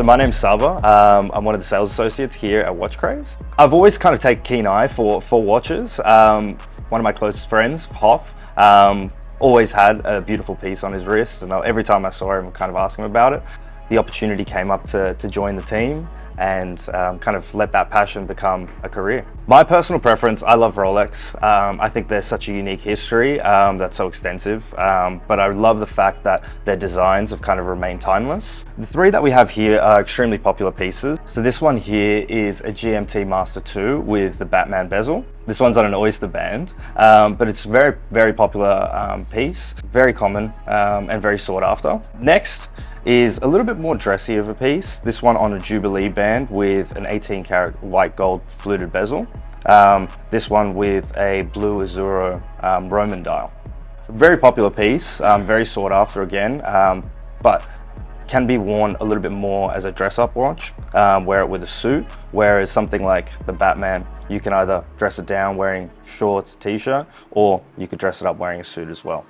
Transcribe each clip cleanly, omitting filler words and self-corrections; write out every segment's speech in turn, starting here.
So my name's Saba. I'm one of the sales associates here at WatchCraze. I've always kind of taken a keen eye for watches. One of my closest friends, Hoff, always had a beautiful piece on his wrist, and every time I saw him, kind of ask him about it. The opportunity came up to join the team and kind of let that passion become a career. My personal preference, I love Rolex. I think there's such a unique history that's so extensive, but I love the fact that their designs have kind of remained timeless. The three that we have here are extremely popular pieces. So this one here is a GMT Master 2 with the Batman bezel. This one's on an oyster band, but it's very, very popular piece, very common and very sought after. Next is a little bit more dressy of a piece. This one on a Jubilee band with an 18 karat white gold fluted bezel. This one with a blue Azzurro Roman dial. Very popular piece, very sought after again, but can be worn a little bit more as a dress-up watch, wear it with a suit, whereas something like the Batman, you can either dress it down wearing shorts, t-shirt, or you could dress it up wearing a suit as well.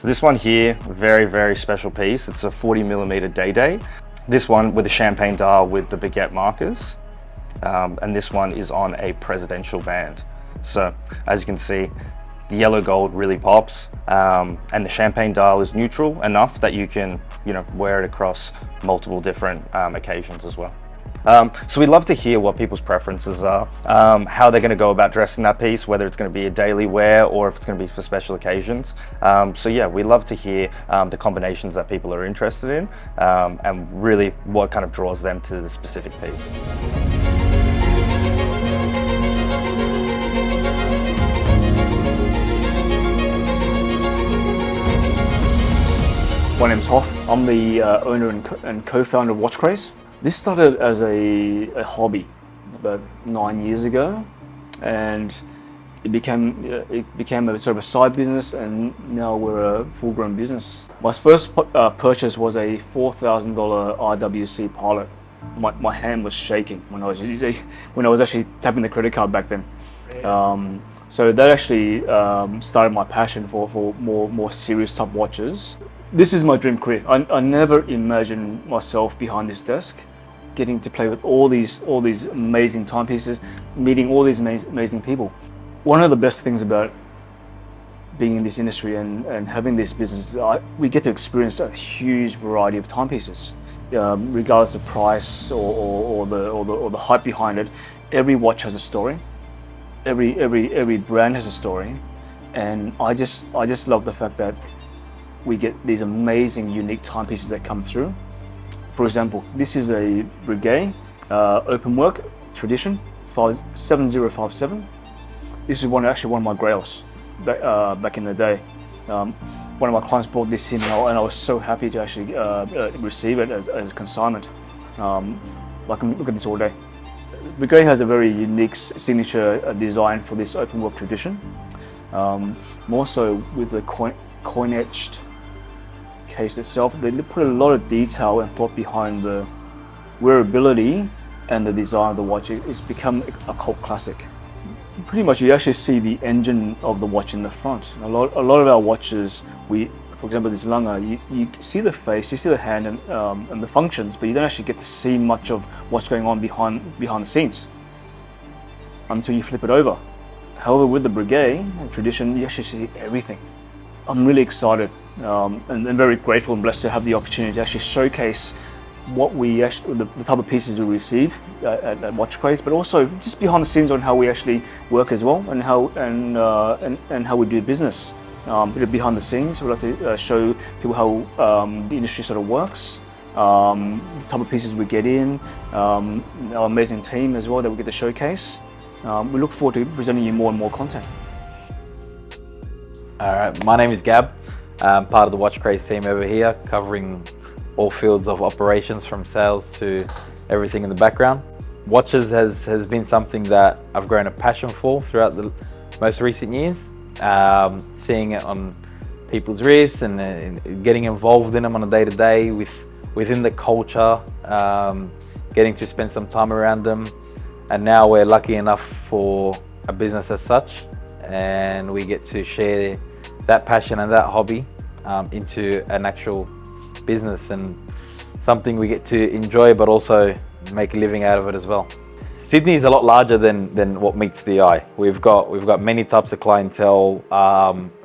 So this one here, very, very special piece. It's a 40mm day. This one with a champagne dial with the baguette markers. And this one is on a presidential band. So as you can see, the yellow gold really pops, and the champagne dial is neutral enough that you can, wear it across multiple different occasions as well. So we'd love to hear what people's preferences are, how they're going to go about dressing that piece, whether it's going to be a daily wear or if it's going to be for special occasions. So yeah, we'd love to hear the combinations that people are interested in, and really what kind of draws them to the specific piece. My name's Hoff. I'm the owner and co-founder of WatchCraze. This started as a hobby about 9 years ago, and it became a sort of a side business, and now we're a full-grown business. My first purchase was a $4,000 RWC Pilot. My hand was shaking when I was actually tapping the credit card back then. So that actually started my passion for more serious type watches. This is my dream career. I never imagined myself behind this desk, getting to play with all these amazing timepieces, meeting all these amazing people. One of the best things about being in this industry and having this business, we get to experience a huge variety of timepieces, regardless of price or the hype behind it. Every watch has a story. Every brand has a story, and I just love the fact that we get these amazing, unique timepieces that come through. For example, this is a Breguet open work tradition 7057. This is actually one of my grails back in the day. One of my clients brought this in, and I was so happy to actually receive it as consignment. I can look at this all day. Breguet has a very unique signature design for this open work tradition. More so with the coin etched case itself, they put a lot of detail and thought behind the wearability and the design of the watch. It's become a cult classic. Pretty much you actually see the engine of the watch in the front. A lot of our watches, for example this Lange, you see the face, you see the hand and the functions, but you don't actually get to see much of what's going on behind the scenes until you flip it over. However, with the Breguet tradition, you actually see everything. I'm really excited and very grateful and blessed to have the opportunity to actually showcase the type of pieces we receive at WatchCraze, but also just behind the scenes on how we actually work as well, and how we do business. A bit of behind the scenes. We'd like to show people how the industry sort of works, the type of pieces we get in, our amazing team as well that we get to showcase. We look forward to presenting you more and more content. All right, my name is Gab. I'm part of the WatchCraze team over here, covering all fields of operations from sales to everything in the background. Watches has been something that I've grown a passion for throughout the most recent years. Seeing it on people's wrists and getting involved in them on a day-to-day within the culture, getting to spend some time around them. And now we're lucky enough for a business as such, and we get to share that passion and that hobby into an actual business, and something we get to enjoy, but also make a living out of it as well. Sydney is a lot larger than what meets the eye. We've got many types of clientele,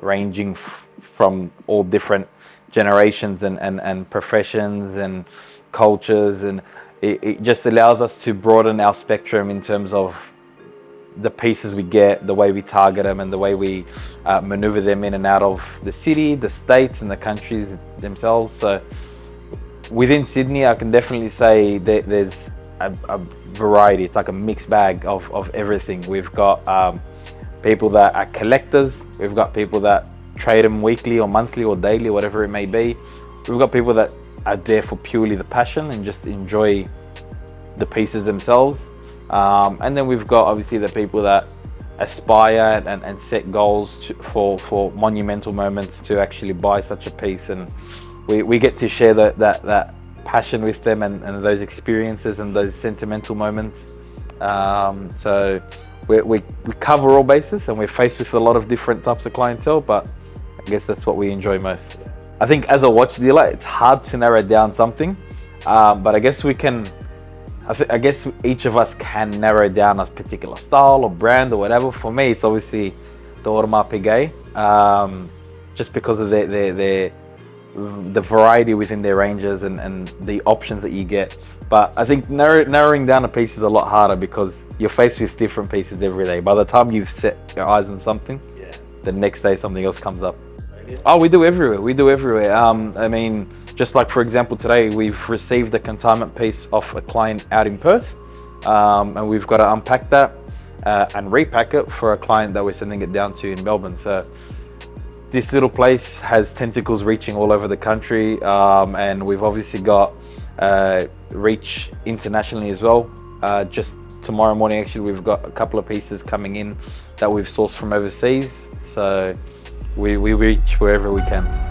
ranging from all different generations and professions and cultures, and it just allows us to broaden our spectrum in terms of the pieces we get, the way we target them, and the way we maneuver them in and out of the city, the states, and the countries themselves. So within Sydney, I can definitely say that there's a variety. It's like a mixed bag of everything. We've got people that are collectors. We've got people that trade them weekly or monthly or daily, whatever it may be. We've got people that are there for purely the passion and just enjoy the pieces themselves. And then we've got obviously the people that aspire and set goals for monumental moments to actually buy such a piece, and we get to share that passion with them and those experiences and those sentimental moments. So we cover all bases, and we're faced with a lot of different types of clientele, but I guess that's what we enjoy most. I think as a watch dealer, it's hard to narrow down something, but I guess we can. I guess each of us can narrow down a particular style or brand or whatever. For me, it's obviously the Audemars Piguet, just because of the variety within their ranges and the options that you get. But I think narrowing down a piece is a lot harder because you're faced with different pieces every day. By the time you've set your eyes on something, the next day something else comes up. Oh, we do everywhere. We do everywhere. I mean, just like for example, today we've received a consignment piece off a client out in Perth, and we've got to unpack that and repack it for a client that we're sending it down to in Melbourne. So this little place has tentacles reaching all over the country, and we've obviously got reach internationally as well. Just tomorrow morning, actually, we've got a couple of pieces coming in that we've sourced from overseas. So we reach wherever we can.